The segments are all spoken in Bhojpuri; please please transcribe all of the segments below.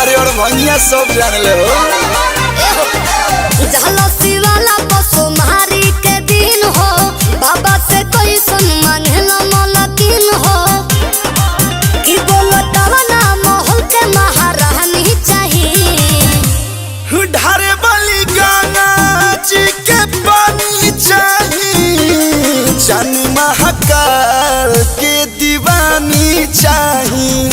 अरे और भंगिया सब जान ले हो। झलसी वाला बसो मारी के दिन हो, बाबा से कोई सुन मांगेला मलकिन हो। कि बोलो तवना महल के महारानी चाहिए, ढारे वाली गंगा जी के पानी चाहिए, जान महाकाल के दीवानी चाहिए।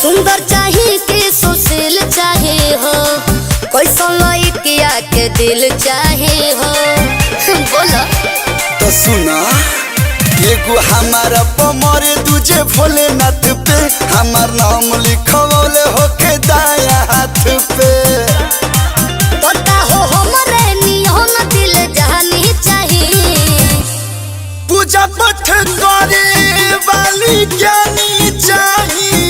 सुंदर चाहिए कि सुशील चाहिए हो, कोई सोलई किया के दिल चाहिए हो। बोलो तो सुना, एगो हमारा पमरे दूजे भोलेनाथ पे, हमार नाम लिखवले होके दाया हाथ पे। पता हो हमरे नियम दिल जानी चाहिए, पूजा पाठ करे वाली ज्ञानी चाहिए,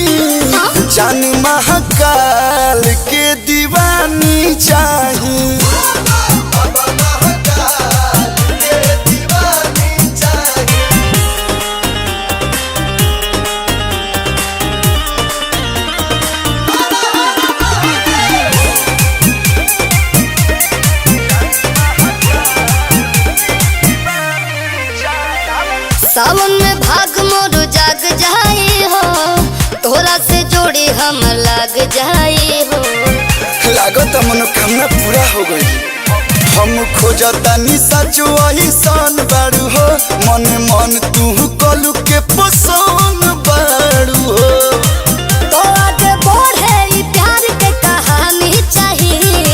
जान महाकाल के दीवानी चाहिए। सावन में भाग मोर जाग जाए हो, तोरा से जोड़ी हम लाग जाए हो। लागत मनोकामना पूरा हो गई, हम खोजतानी सच वही सन बारू हो, मन मन तू कलू के पसंद बारू हो। तो आगे बढ़े ई प्यार के कहानी चाहिए,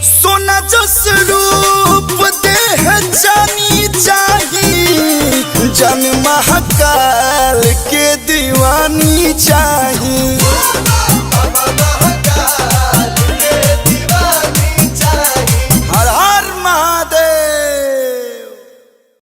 सोना जस रूप देह जानी चाहिए, जान महाकाल के दीवानी चाहिए।